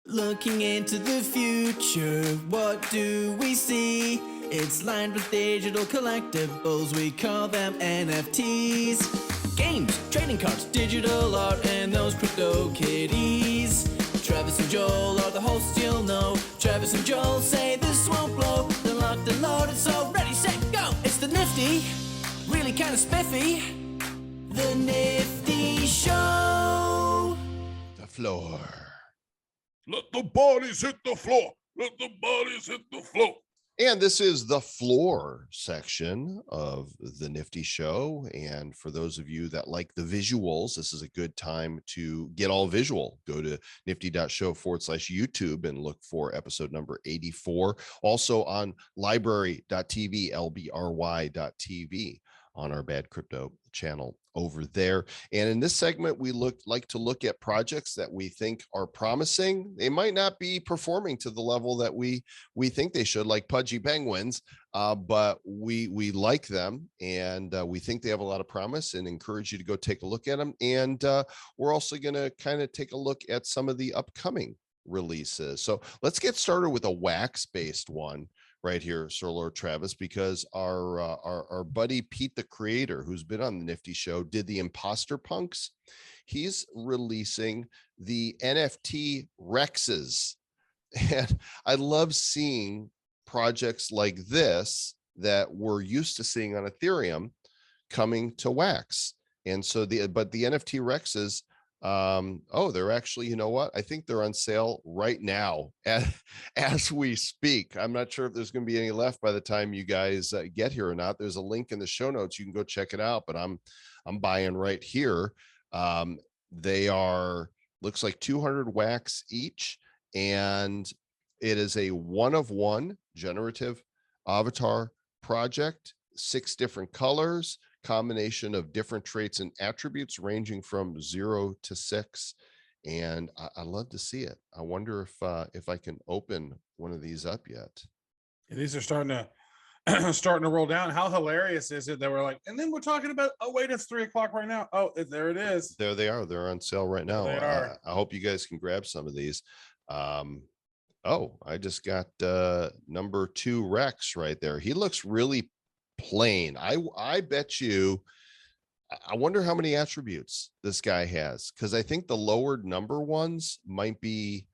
Looking into the future, what do we see? It's lined with digital collectibles, we call them NFTs. Games, trading cards, digital art, and those crypto kitties. Travis and Joel are the hosts, you'll know. Travis and Joel say this won't blow. They're locked and loaded, so ready, set, go! It's the Nifty, really kind of spiffy. The Nifty Show. The floor. Let the bodies hit the floor. Let the bodies hit the floor. And this is the floor section of the Nifty Show. And for those of you that like the visuals, this is a good time to get all visual. Go to nifty.show/YouTube and look for episode number 84. Also on library.tv, LBRY.tv on our Bad Crypto channel over there. And in this segment, we like to look at projects that we think are promising. They might not be performing to the level that we think they should, like Pudgy Penguins, but we like them, and we think they have a lot of promise, and encourage you to go take a look at them. And we're also going to kind of take a look at some of the upcoming releases. So let's get started with a wax-based one right here, Sir Lord Travis, because our buddy Pete the Creator, who's been on the Nifty Show, did the Imposter Punks. He's releasing the NFT Rexes, and I love seeing projects like this that we're used to seeing on Ethereum coming to wax. And so the NFT Rexes, they're actually, you know what? I think they're on sale right now as we speak. I'm not sure if there's going to be any left by the time you guys get here or not. There's a link in the show notes. You can go check it out, but I'm buying right here. They are, looks like 200 wax each, and it is a one-of-one generative avatar project, 6 different colors, combination of different traits and attributes ranging from 0 to 6. And I love to see it. I wonder if I can open one of these up yet. These are starting to roll down. How hilarious is it that we're like, and then we're talking about, oh wait, it's 3 o'clock right now. Oh, there it is. There they are. They're on sale right now. They are. I hope you guys can grab some of these. I just got number 2 Rex right there. He looks really plain. I bet you, I wonder how many attributes this guy has, because I think the lowered number ones might be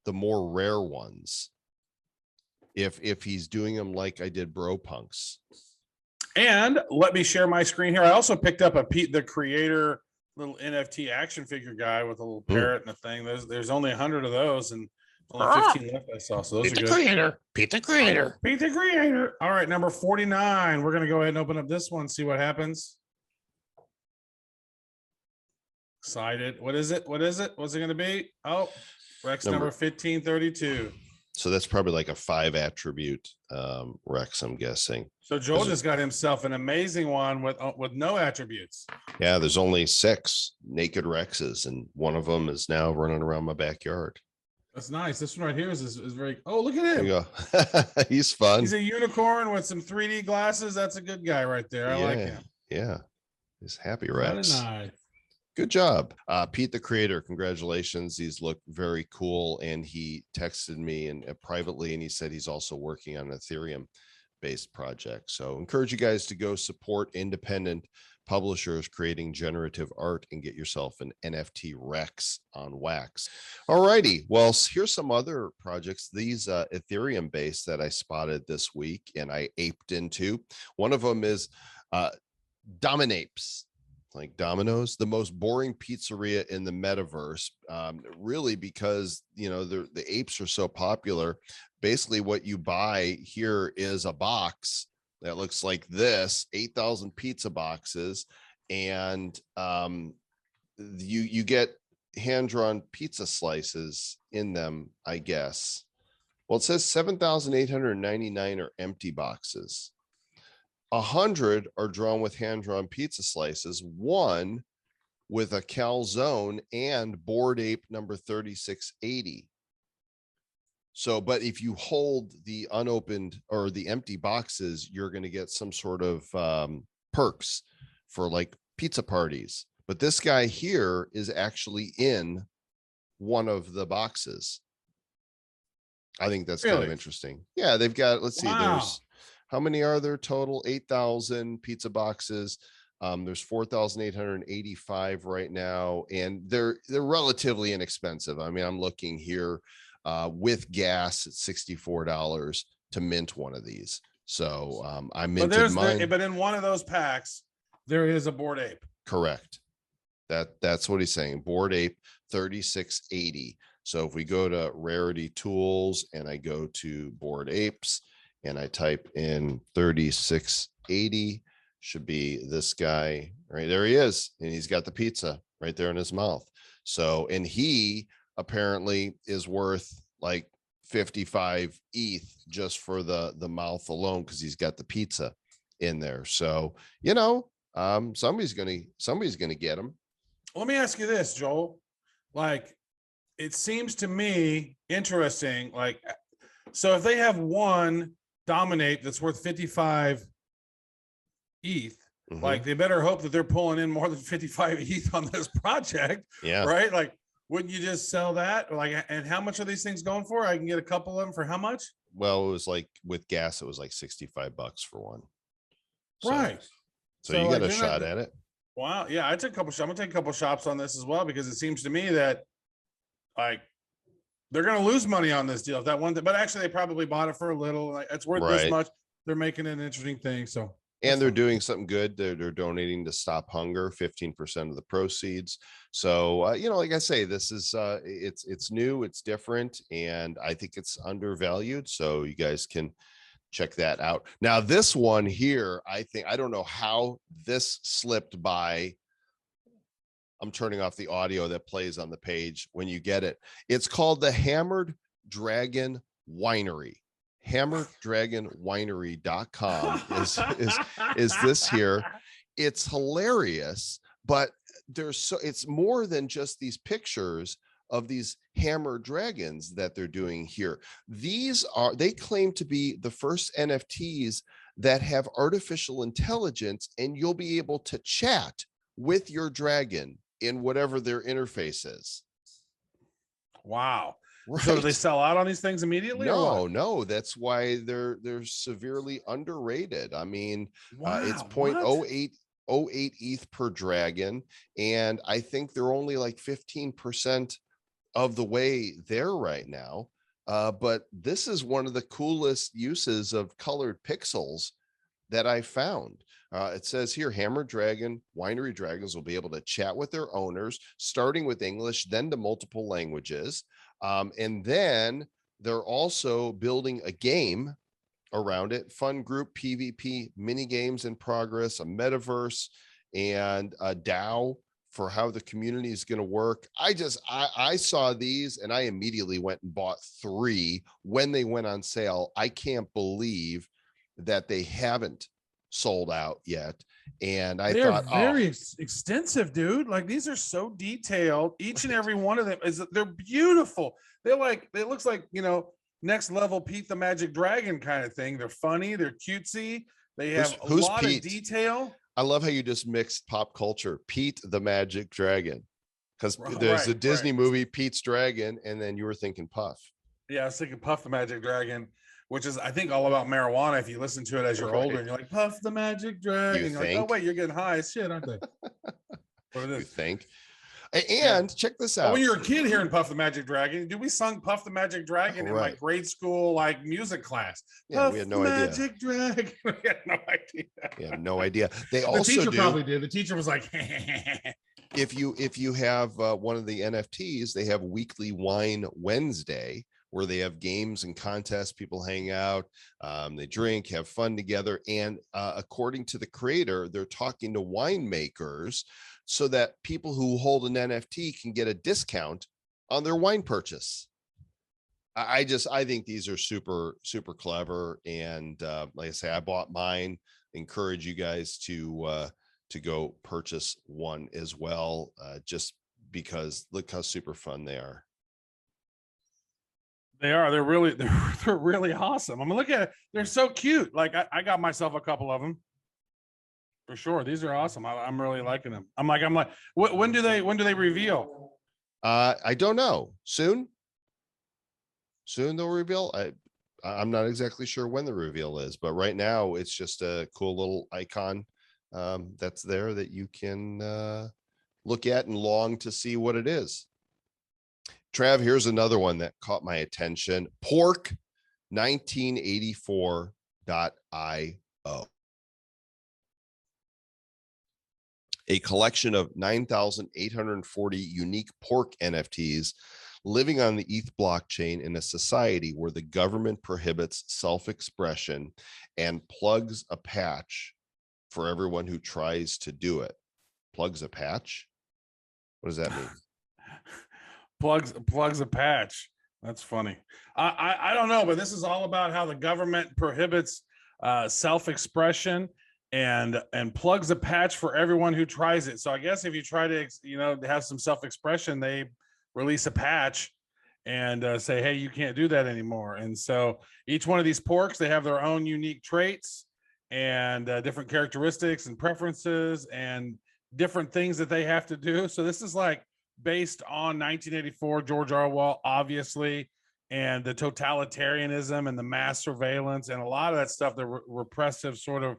the more rare ones if he's doing them like I did Bro Punks. And let me share my screen here. I also picked up a Pete the Creator little NFT action figure guy with a little parrot and a thing. There's only 100 of those, and only 15 left I saw, so those are good. Pete the Creator. Pete the Creator. All right, number 49. We're going to go ahead and open up this one, see what happens. Excited. What is it? What's it going to be? Oh, Rex number 1532. So that's probably like a 5 attribute Rex, I'm guessing. So Joel just got himself an amazing one with no attributes. Yeah, there's only 6 naked Rexes, and one of them is now running around my backyard. That's nice. This one right here is very. Oh, look at him. There you go. He's fun. He's a unicorn with some 3D glasses. That's a good guy right there. I like him. Yeah. He's happy Rex. Nice. Good job. Pete the Creator, congratulations. These look very cool. And he texted me and privately, and he said he's also working on an Ethereum based project. So encourage you guys to go support independent publishers creating generative art and get yourself an NFT Rex on wax. All righty. Well, here's some other projects. These Ethereum based that I spotted this week and I aped into. One of them is Dominapes, like Dominos, the most boring pizzeria in the metaverse, really, because the apes are so popular. Basically what you buy here is a box that looks like this, 8,000 pizza boxes, and you get hand-drawn pizza slices in them, I guess. Well, it says 7,899 are empty boxes. 100 are drawn with hand-drawn pizza slices, 1 with a calzone and Bored Ape number 3680. So, but if you hold the unopened or the empty boxes, you're going to get some sort of perks for like pizza parties. But this guy here is actually in one of the boxes. I think that's Really? kind of interesting. Yeah, they've got, let's see, there's, how many are there total? 8,000 pizza boxes. There's 4,885 right now, and they're relatively inexpensive. I mean, I'm looking here with gas at $64 to mint one of these. So I minted mine. But in one of those packs, there is a Bored Ape. Correct. That's what he's saying. Bored Ape 3680. So if we go to Rarity Tools and I go to Bored Apes and I type in 3680, should be this guy right there. He is, and he's got the pizza right there in his mouth. So, and he apparently is worth like 55 ETH just for the mouth alone, because he's got the pizza in there. So, you know, somebody's gonna get him. Let me ask you this, Joel. Like, it seems to me interesting. Like, so if they have one Dominate that's worth 55 ETH, like they better hope that they're pulling in more than 55 ETH on this project. Yeah. Right. Like, wouldn't you just sell that? Like, and how much are these things going for? I can get a couple of them for how much? Well, it was like with gas, it was like $65 for one. So, right. So you got a shot at it. Wow. Yeah. I'm going to take a couple shops on this as well, because it seems to me that like they're going to lose money on this deal. If that one, but actually they probably bought it for a little, like it's worth this much. They're making an interesting thing. So, and they're doing something good. They're donating to Stop Hunger, 15% of the proceeds. So, you know, like I say, this is, it's new, it's different, and I think it's undervalued. So you guys can check that out. Now, this one here, I don't know how this slipped by. I'm turning off the audio that plays on the page when you get it. It's called the Hammered Dragon Winery. HammeredDragonWinery.com is this here. It's hilarious, but it's more than just these pictures of these hammered dragons that they're doing here. They claim to be the first NFTs that have artificial intelligence, and you'll be able to chat with your dragon in whatever their interface is. Wow. Right. So do they sell out on these things immediately? No. That's why they're severely underrated. I mean, it's 0.08 ETH per dragon, and I think they're only like 15% of the way there right now. But this is one of the coolest uses of colored pixels that I found. It says here, Hammered Dragon Winery dragons will be able to chat with their owners, starting with English, then to multiple languages. And then they're also building a game around it, fun group PvP mini games in progress, a metaverse, and a DAO for how the community is going to work. I saw these and I immediately went and bought 3 when they went on sale. I can't believe that they haven't sold out yet. And they're very extensive, dude. Like, these are so detailed. Each and every one of them they're beautiful. It looks like, you know, next level Pete the Magic Dragon kind of thing. They're funny, they're cutesy, they have a lot of detail. I love how you just mixed pop culture. Pete the Magic Dragon, because there's a Disney movie, Pete's Dragon, and then you were thinking Puff. Yeah, I was thinking Puff the Magic Dragon, which is, I think, all about marijuana. If you listen to it as you're older, and you're like, Puff the Magic Dragon, you're like, oh wait, you're getting high as shit, aren't they? What it is. You think? And check this out. When you're a kid hearing Puff the Magic Dragon, we sung Puff the Magic Dragon in like grade school, like music class. Yeah, Puff we had no idea. Magic Dragon. We had no idea. We had no idea. They the teacher probably did. The teacher was like, if you have one of the NFTs, they have weekly Wine Wednesday, where they have games and contests, people hang out, they drink, have fun together. And according to the creator, they're talking to winemakers so that people who hold an NFT can get a discount on their wine purchase. I think these are super, super clever. And like I say, I bought mine. Encourage you guys to go purchase one as well, just because look how super fun they are. They are. They're really awesome. I mean, look at it. They're so cute. Like, I got myself a couple of them for sure. These are awesome. I'm really liking them. I'm like, when do they reveal? I don't know. Soon. Soon they'll reveal. I'm not exactly sure when the reveal is, but right now it's just a cool little icon that's there that you can look at and long to see what it is. Trav, here's another one that caught my attention. Pork 1984.io. A collection of 9,840 unique pork NFTs living on the ETH blockchain in a society where the government prohibits self-expression and plugs a patch for everyone who tries to do it. Plugs a patch? What does that mean? plugs a patch. That's funny. I don't know, but this is all about how the government prohibits self-expression and plugs a patch for everyone who tries it. So I guess if you try to have some self-expression, they release a patch and say, hey, you can't do that anymore. And so each one of these porks, they have their own unique traits and different characteristics and preferences and different things that they have to do. So this is like based on 1984, George Orwell, obviously, and the totalitarianism and the mass surveillance and a lot of that stuff, the repressive sort of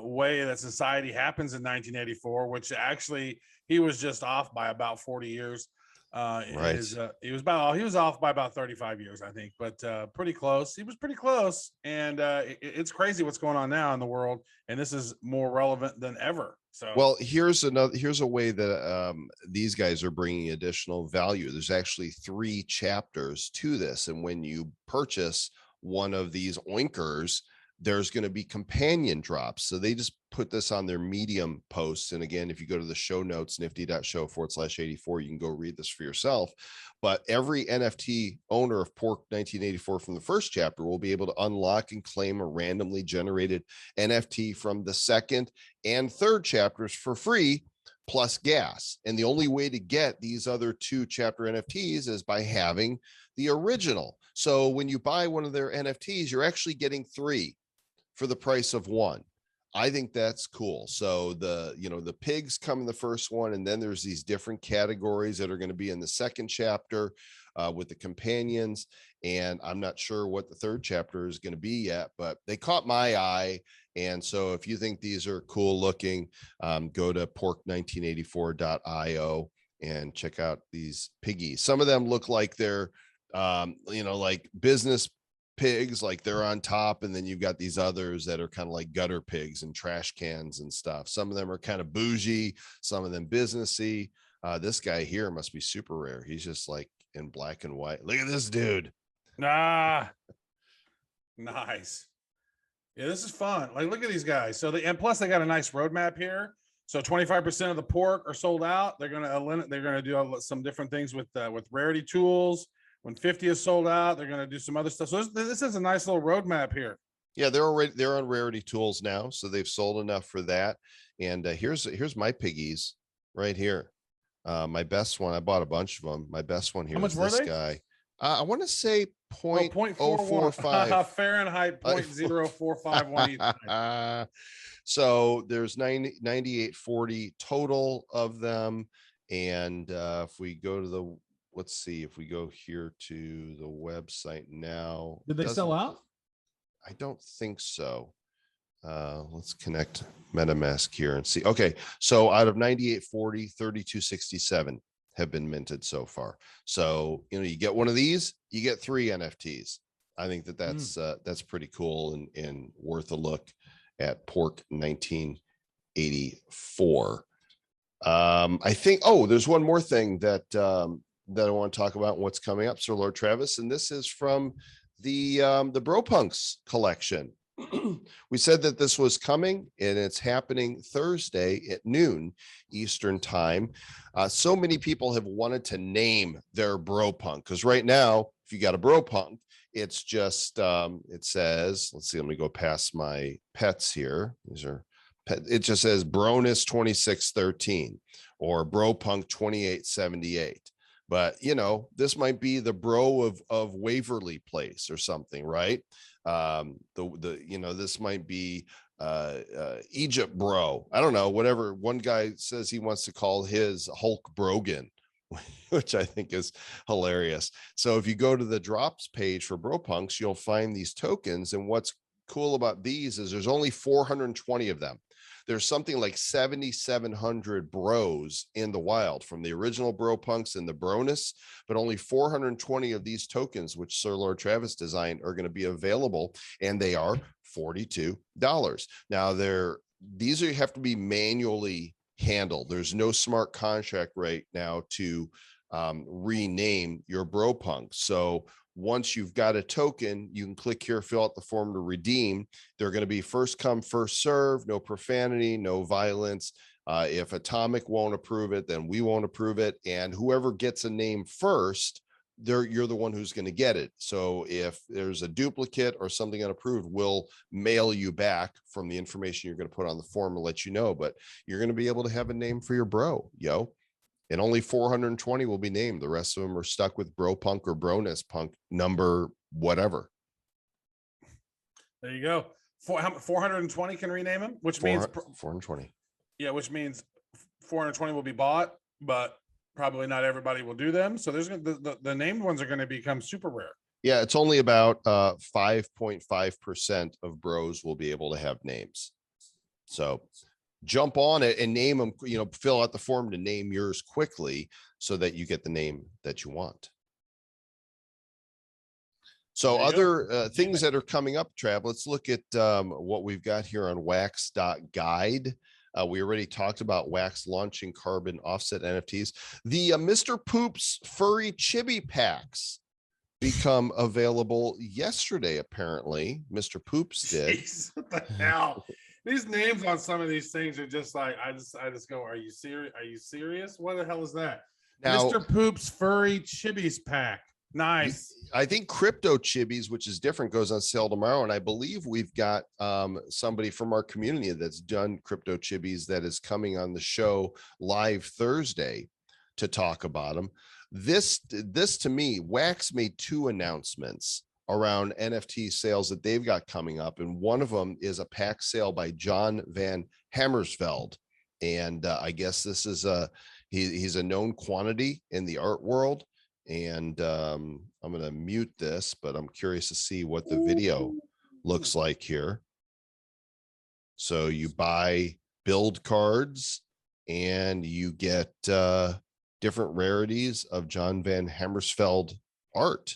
way that society happens in 1984, which actually he was just off by about 40 years. Right. He was off by about 35 years, I think, but pretty close. He was pretty close. And it's crazy what's going on now in the world. And this is more relevant than ever. So, well, here's a way that these guys are bringing additional value. There's actually 3 chapters to this. And when you purchase one of these oinkers, there's going to be companion drops. So they just put this on their Medium posts. And again, if you go to the show notes, nifty.show/84, you can go read this for yourself. But every NFT owner of Pork 1984 from the first chapter will be able to unlock and claim a randomly generated NFT from the second and third chapters for free, plus gas. And the only way to get these other 2 chapter NFTs is by having the original. So when you buy one of their NFTs, you're actually getting 3 for the price of 1. I think that's cool. So the pigs come in the first one, and then there's these different categories that are going to be in the second chapter with the companions. And I'm not sure what the third chapter is going to be yet, but they caught my eye. And so if you think these are cool looking, go to pork1984.io and check out these piggies. Some of them look like they're like business pigs, like they're on top, and then you've got these others that are kind of like gutter pigs and trash cans and stuff. Some of them are kind of bougie, some of them businessy. This guy here must be super rare. He's just like in black and white. Look at this dude. Nice. Yeah, this is fun. Like, look at these guys. So and plus they got a nice roadmap here. So 25% of the pork are sold out. They're going to do some different things with rarity tools. When 50 is sold out, they're going to do some other stuff. So this is a nice little roadmap here. Yeah, they're on rarity tools now, so they've sold enough for that. And here's my piggies right here. My best one, I bought a bunch of them. My best one here is this guy. I want to say 0.045 Fahrenheit 0.0451. So there's 9840 total of them. And if we go to let's see, if we go here to the website now. Did they sell out? I don't think so. Let's connect MetaMask here and see. Okay, so out of 9840, 3267 have been minted so far. So, you get one of these, you get 3 NFTs. I think that's pretty cool and worth a look at Pork 1984. I think, there's one more thing that I want to talk about, what's coming up, Sir Lord Travis, and this is from the CryptoPunks collection. We said that this was coming, and it's happening Thursday at noon Eastern time. So many people have wanted to name their CryptoPunk, because right now, if you got a CryptoPunk, it's just it says, let's see, let me go past my pets here. These are it just says Bronus 2613 or CryptoPunk 2878. But this might be the bro of Waverly Place or something, right? This might be Egypt bro. I don't know, whatever. One guy says he wants to call his Hulk Brogan, which I think is hilarious. So if you go to the drops page for BroPunks, you'll find these tokens. And what's cool about these is there's only 420 of them. There's something like 7,700 bros in the wild from the original BroPunks and the Bronus, but only 420 of these tokens, which Sir Lord Travis designed, are going to be available, and they are $42. Now these have to be manually handled. There's no smart contract right now to rename your BroPunk. So once you've got a token, you can click here, fill out the form to redeem. They're going to be first come, first serve, no profanity, no violence. If Atomic won't approve it, then we won't approve it. And whoever gets a name first, you're the one who's going to get it. So if there's a duplicate or something unapproved, we'll mail you back from the information you're going to put on the form and let you know. But you're going to be able to have a name for your bro, yo. And only 420 will be named. The rest of them are stuck with BroPunk or Bronus Punk number whatever. There you go. 420 can rename him, which means 420. Yeah, which means 420 will be bought, but probably not everybody will do them. So there's the named ones are going to become super rare. Yeah, it's only about 5.5% of bros will be able to have names. So jump on it and name them, fill out the form to name yours quickly so that you get the name that you want. So other things that are coming up, Trav, let's look at what we've got here on wax.guide. We already talked about Wax launching carbon offset NFTs. The Mr. Poop's furry chibi packs become available yesterday, apparently. Mr. Poops did. Jeez, what the hell? These names on some of these things are just like, I just go, are you serious? Are you serious? What the hell is that? Now, Mr. Poop's furry chibis pack. Nice. I think Crypto Chibis, which is different, goes on sale tomorrow. And I believe we've got somebody from our community that's done Crypto Chibis that is coming on the show live Thursday to talk about them. This to me, Wax made two announcements around NFT sales that they've got coming up. And one of them is a pack sale by John Van Hammersveld. And I guess this is he's a known quantity in the art world. And I'm going to mute this, but I'm curious to see what the video looks like here. So you buy build cards and you get different rarities of John Van Hammersveld art.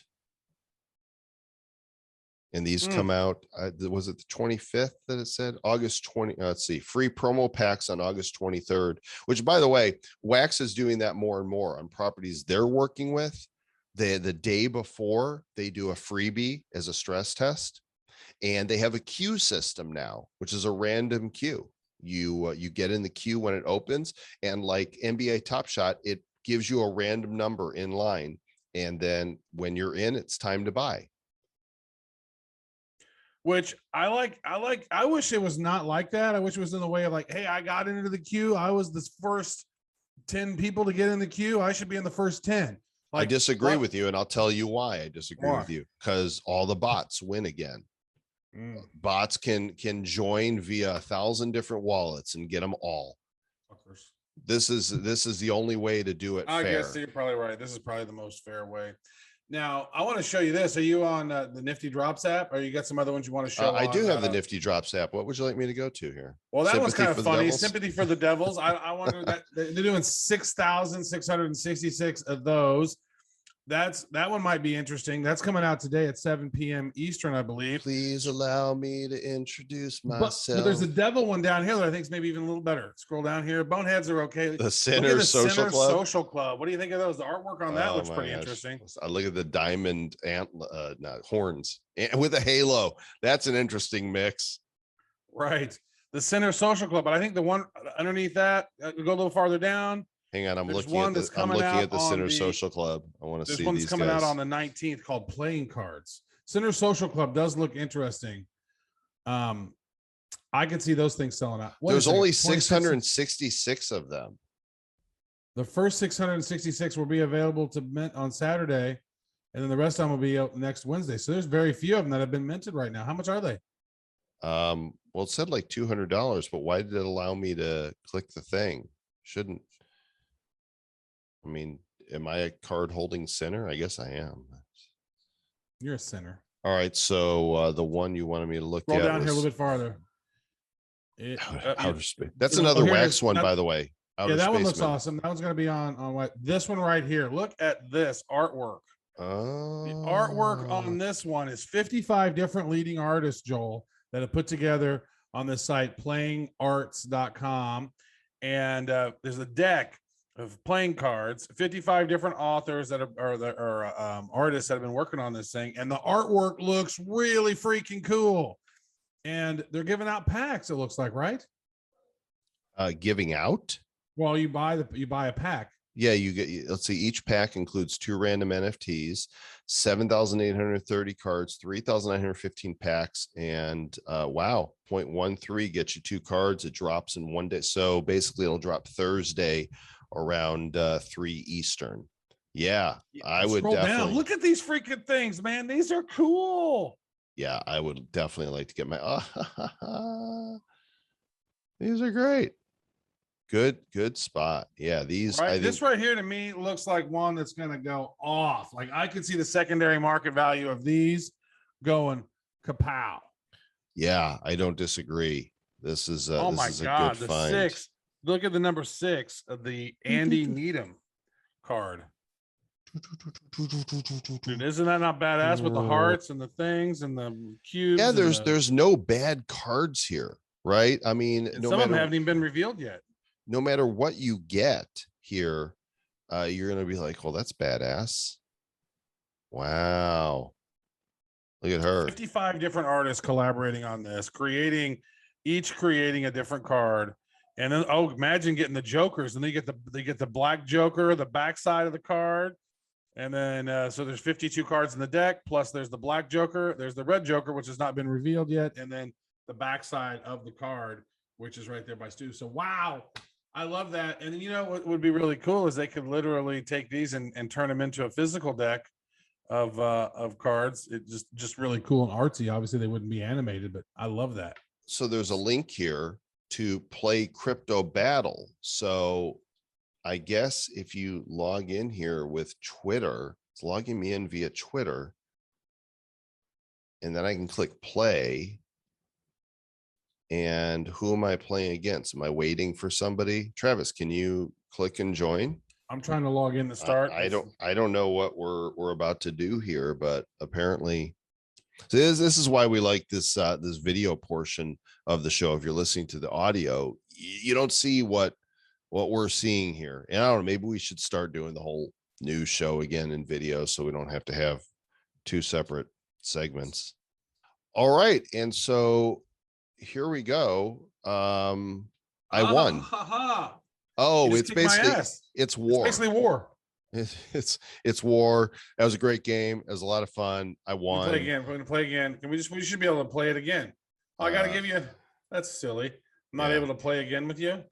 And these come out, was it the 25th that it said? August 20, let's see, free promo packs on August 23rd, which, by the way, Wax is doing that more and more on properties they're working with. The day before, they do a freebie as a stress test. And they have a queue system now, which is a random queue. You get in the queue when it opens. And like NBA Top Shot, it gives you a random number in line. And then when you're in, it's time to buy. Which I like. I wish it was not like that. I wish it was in the way of like, hey, I got into the queue. I was the first 10 people to get in the queue. I should be in the first 10. Like, I disagree with you, and I'll tell you why I disagree with you. Because all the bots win again. Bots can join via 1,000 different wallets and get them all. This is the only way to do it fair. I guess you're probably right. This is probably the most fair way. Now, I want to show you this. Are you on the Nifty Drops app, or you got some other ones you want to show? I do have the Nifty Drops app. What would you like me to go to here? Well, that one's kind of funny. Sympathy for the Devils. I wonder that they're doing 6,666 of those. That one might be interesting. That's coming out today at 7 p.m. Eastern, I believe. Please allow me to introduce myself. But there's a devil one down here that I think is maybe even a little better. Scroll down here. Boneheads are okay. The Sinner Social Club. Social Club. What do you think of those? The artwork on that looks pretty interesting. I look at the diamond horns with a halo. That's an interesting mix. Right. The Sinner Social Club. But I think the one underneath that, go a little farther down. Hang on, I'm looking at the Sinner Social Club. I want to see these guys. There's one's coming out on the 19th called Playing Cards. Sinner Social Club does look interesting. I could see those things selling out. There's only 666 of them. The first 666 will be available to mint on Saturday, and then the rest of them will be out next Wednesday. So there's very few of them that have been minted right now. How much are they? Well, it said like $200, but why did it allow me to click the thing? Shouldn't. I mean, am I a card holding center? I guess I am. You're a sinner. All right. So the one you wanted me to look Roll at down here a was little bit farther. outer space. That's Oh, another here it wax is. one, That- by the way. Yeah, that one looks Spaceman. awesome. That one's going to be on what? This one right here. Look at this artwork. Oh. The artwork on this one is 55 different leading artists, Joel, that have put together on this site, playingarts.com. And there's a deck of playing cards, 55 different authors that are artists that have been working on this thing. And the artwork looks really freaking cool. And they're giving out packs, it looks like, right? Giving out? Well, you buy a pack. Yeah, you get, let's see, each pack includes 2 random NFTs, 7,830 cards, 3,915 packs, and wow, 0.13 gets you 2 cards. It drops in 1 day. So basically it'll drop Thursday around 3 Eastern. Yeah, I would Scroll definitely down. Look at these freaking things, man. These are cool. Yeah, I would definitely like to get my these are great. Good spot. Yeah, these right. This right here to me looks like one that's going to go off. Like I could see the secondary market value of these going kapow. Yeah, I don't disagree. This is Oh this my is God, a good the find. 6. Look at the number 6 of the Andy Needham card. Dude, isn't that not badass with the hearts and the things and the cubes? Yeah, and there's no bad cards here, right? I mean, some of them haven't even been revealed yet. No matter what you get here, you're gonna be like, well, that's badass. Wow. Look at her. 55 different artists collaborating on this, each creating a different card. And then imagine getting the jokers, and they get the black joker, the backside of the card. And then so there's 52 cards in the deck, plus there's the black joker, there's the red joker, which has not been revealed yet, and then the backside of the card, which is right there by Stu. So wow, I love that. And then, you know what would be really cool is they could literally take these and turn them into a physical deck of cards. It just really cool and artsy. Obviously they wouldn't be animated, but I love that. So there's a link here to play crypto battle. So I guess if you log in here with Twitter, it's logging me in via Twitter, and then I can click play. And who am I playing against? Am I waiting for somebody? Travis, can you click and join? I'm trying to log in to start. I don't know what we're about to do here, but apparently this is why we like this this video portion of the show. If you're listening to the audio, you don't see what we're seeing here. And I don't know, maybe we should start doing the whole news show again in video so we don't have to have 2 separate segments. All right, and so here we go. I won. Oh, it's basically it's war. It's basically war. It's war. That was a great game. It was a lot of fun. I won. Play again. We're gonna play again. We should be able to play it again. Oh, I gotta give you. That's silly. I'm not able to play again with you.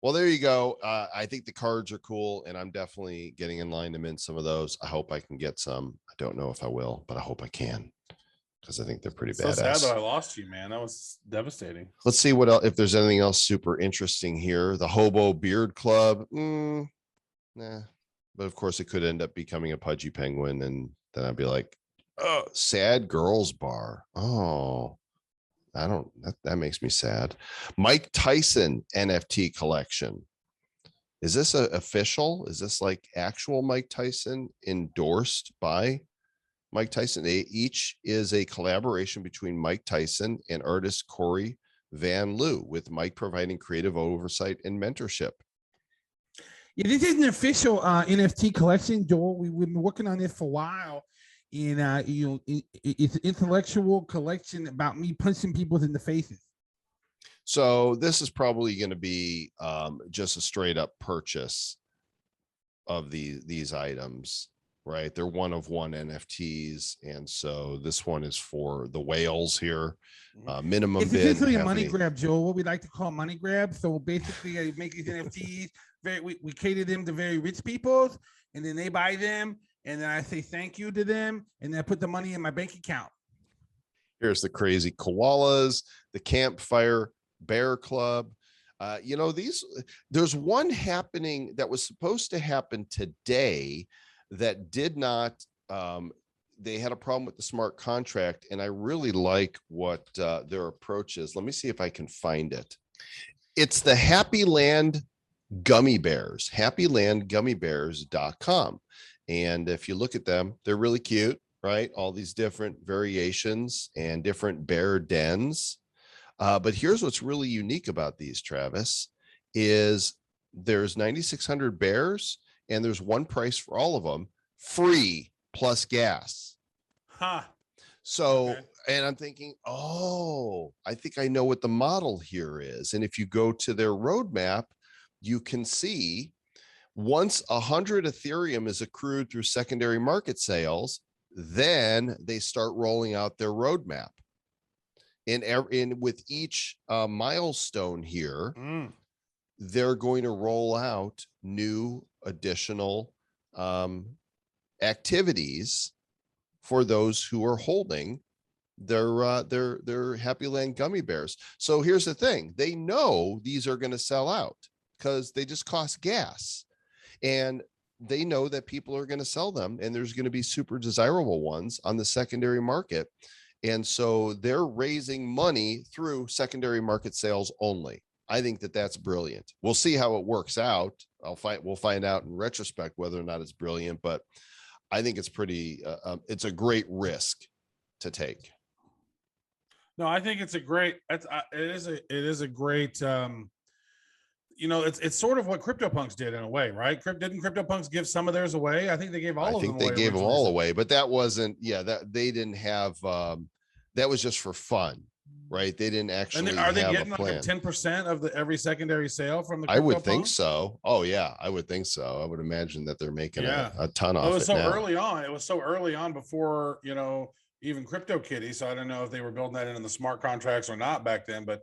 Well, there you go. I think the cards are cool, and I'm definitely getting in line to mint some of those. I hope I can get some. I don't know if I will, but I hope I can, because I think they're pretty badass. So sad that I lost you, man. That was devastating. Let's see what else, if there's anything else super interesting here. The Hobo Beard Club. Nah. But of course, it could end up becoming a Pudgy Penguin, and then I'd be like, oh, Sad Girls Bar. Oh, that makes me sad. Mike Tyson NFT collection. Is this official? Is this like actual Mike Tyson endorsed by Mike Tyson? Each is a collaboration between Mike Tyson and artist Corey Van Loo, with Mike providing creative oversight and mentorship. Yeah, this is an official NFT collection, Joel. We've been working on this for a while. And it's an intellectual collection about me punching people in the faces. So this is probably going to be just a straight up purchase of these items, right? They're one of one NFTs, and so this one is for the whales here. Minimum it's bid. It's essentially a money grab, Joel. What we like to call money grab. So basically, I make these NFTs. We cater them to very rich people, and then they buy them. And then I say thank you to them, and then I put the money in my bank account. Here's the crazy koalas, the campfire bear club. You know, there's one happening that was supposed to happen today that did not. They had a problem with the smart contract, and I really like what their approach is. Let me see if I can find it. It's the Happyland Gummy Bears, happylandgummybears.com. And if you look at them, they're really cute, right? All these different variations and different bear dens. But here's what's really unique about these, Travis, is there's 9,600 bears and there's one price for all of them, free plus gas. So, okay. And I'm thinking, oh, I think I know what the model here is. And if you go to their roadmap, you can see once 100 Ethereum is accrued through secondary market sales, then they start rolling out their roadmap. In with each milestone here, they're going to roll out new additional activities for those who are holding their Happyland gummy bears. So here's the thing. They know these are going to sell out because they just cost gas. And they know that people are going to sell them and there's going to be super desirable ones on the secondary market. And so they're raising money through secondary market sales only. I think that that's brilliant. We'll see how it works out. We'll find out in retrospect whether or not it's brilliant, but I think it's it's a great risk to take. No, I think it's a great, it is a great, you know, it's sort of what CryptoPunks did in a way, right? Didn't CryptoPunks give some of theirs away? I think they gave all of them away. I think they gave them all away, but that wasn't, that they didn't have, that was just for fun, right? They didn't actually have a plan. Are they getting like 10% of every secondary sale from the CryptoPunks? I would think so. Oh yeah, I would think so. I would imagine that they're making a ton off it. It was so early on. It was so early on before, you know, even CryptoKitty. So I don't know if they were building that in the smart contracts or not back then, but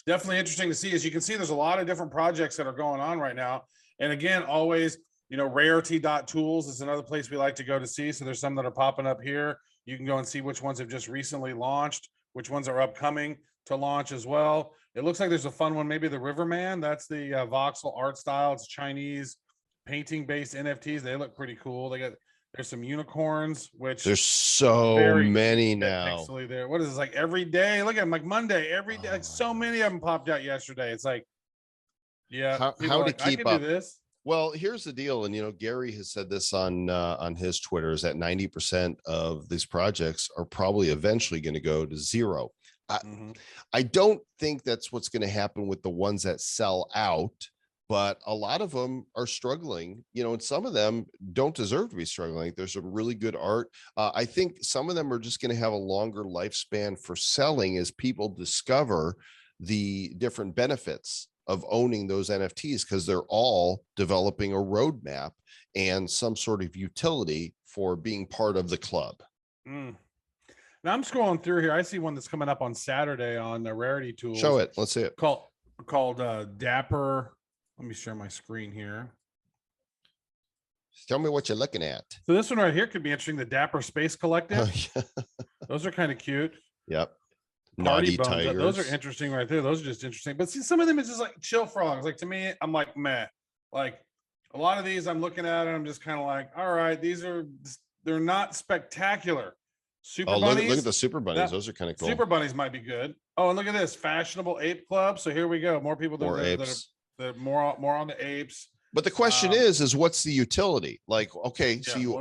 definitely interesting to see. As you can see, there's a lot of different projects that are going on right now. And again, always, you know, rarity.tools is another place we like to go to see. So there's some that are popping up here. You can go and see which ones have just recently launched, which ones are upcoming to launch as well. It looks like there's a fun one, maybe the Riverman. That's the voxel art style. It's Chinese painting-based NFTs. They look pretty cool. There's some unicorns, which there's so many now. Actually, there. What is this, like every day? Look at them, like Monday, every day. Like so many of them popped out yesterday. It's like, yeah. How to keep up? Do this. Well, here's the deal, and you know, Gary has said this on his Twitter, is that 90% of these projects are probably eventually going to go to zero. I don't think that's what's going to happen with the ones that sell out, but a lot of them are struggling, you know, and some of them don't deserve to be struggling. There's some really good art. I think some of them are just going to have a longer lifespan for selling as people discover the different benefits of owning those NFTs, because they're all developing a roadmap and some sort of utility for being part of the club. Now I'm scrolling through here. I see one that's coming up on Saturday on the Rarity Tools. Show it. Let's see it. Called Dapper. Let me share my screen here. Tell me what you're looking at. So this one right here could be interesting. The Dapper Space Collective. Those are kind of cute. Yep. Naughty tigers. Those are interesting right there. Those are just interesting. But see, some of them is just like chill frogs. Like to me, I'm like, meh. Like a lot of these I'm looking at and I'm just kind of like, all right, they're not spectacular. Super bunnies. Look at the super bunnies. Those are kind of cool. Super bunnies might be good. Oh, and look at this fashionable ape club. So here we go. More people that are more on the apes. But the question is what's the utility? Like, okay, so you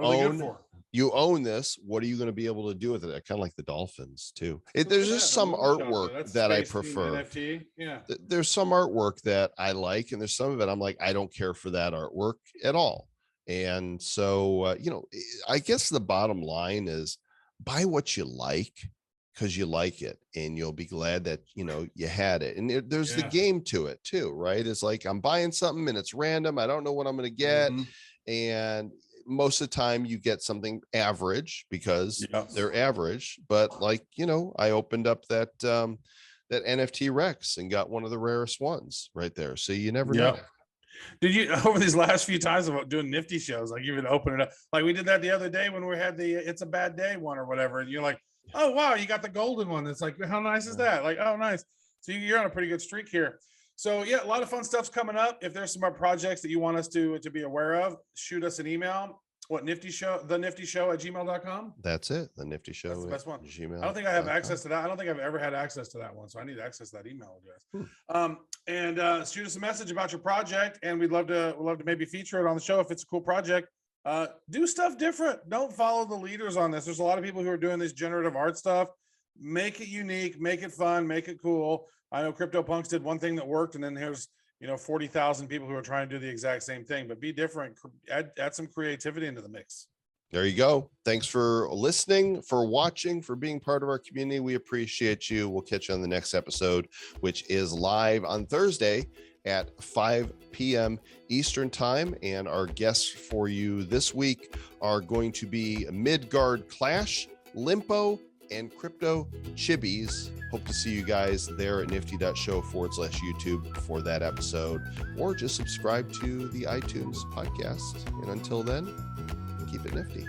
own this. What are you going to be able to do with it? Kind of like the dolphins too. There's just some artwork that I prefer. NFT. Yeah. There's some artwork that I like, and there's some of it I'm like, I don't care for that artwork at all. And so, you know, I guess the bottom line is buy what you like because you like it, and you'll be glad that, you know, you had it. And there's the game to it too, right? It's like I'm buying something and it's random. I don't know what I'm going to get. And most of the time you get something average because they're average. But like, you know, I opened up that NFT Rex and got one of the rarest ones right there. So you never know. Did you, over these last few times about doing Nifty shows, like even open it up, like we did that the other day when we had the It's a Bad Day one or whatever, and you're like, oh wow, you got the golden one. It's like, how nice is that? Like, oh nice. So you're on a pretty good streak here. So yeah, a lot of fun stuff's coming up. If there's some more projects that you want us to be aware of, shoot us an email. What, Nifty Show, the Nifty Show at gmail.com? That's it. The Nifty Show. That's the best one. Gmail. I don't think I have access to that. I don't think I've ever had access to that one. So I need access to that email address. And shoot us a message about your project. And we'd love to maybe feature it on the show if it's a cool project. Do stuff different. Don't follow the leaders on this. There's a lot of people who are doing this generative art stuff. Make it unique, make it fun, make it cool. I know CryptoPunks did one thing that worked, and then there's 40,000 people who are trying to do the exact same thing. But be different. Add some creativity into the mix. There you go. Thanks for listening, for watching, for being part of our community. We appreciate you. We'll catch you on the next episode, which is live on Thursday at 5 p.m. Eastern time. And our guests for you this week are going to be Midgard Clash, Limpo, and Crypto Chibis. Hope to see you guys there at nifty.show/YouTube for that episode, or just subscribe to the iTunes podcast. And until then, keep it nifty.